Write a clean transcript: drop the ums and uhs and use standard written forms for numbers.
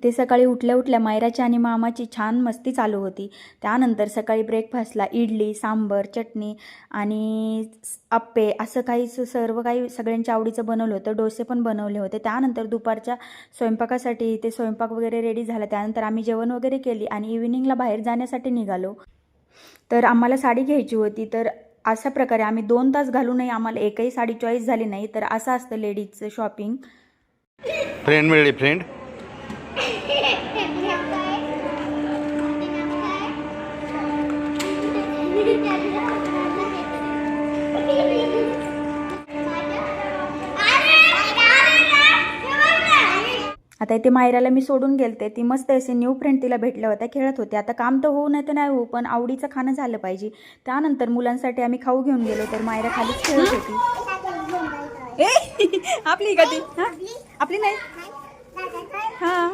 ते सकाळी उठल्या उठल्या मायराची आणि मामाची छान मस्ती चालू होती। त्यानंतर सकाळी ब्रेकफास्टला इडली, सांबर, चटणी आणि अप्पे असं काही सर्व काही सगळ्यांच्या आवडीचं बनवलं होतं। डोसे पण बनवले होते। त्यानंतर दुपारच्या स्वयंपाकासाठी ते स्वयंपाक वगैरे रेडी झाला। त्यानंतर आम्ही जेवण वगैरे केली आणि इव्हिनिंगला बाहेर जाण्यासाठी निघालो। तर आम्हाला साडी घ्यायची होती। तर अशा प्रकारे आम्ही 2 तास घालूनही आम्हाला एकही साडी चॉईस झाली नाही। तर असं असतं लेडीजचं शॉपिंग। फ्रेंड मिळली फ्रेंड। आता इथे मायराला मी सोडून गेलते। ती मस्त असे न्यू फ्रेंड तिला भेटल्या होत्या, खेळत होते। आता काम तर होऊ नाही तर नाही होऊ, पण आवडीचं खाणं झालं पाहिजे। त्यानंतर मुलांसाठी आम्ही खाऊ घेऊन गेलो। तर मायरा खालीच खेळत होती। आपली का ती? आपली नाही। हां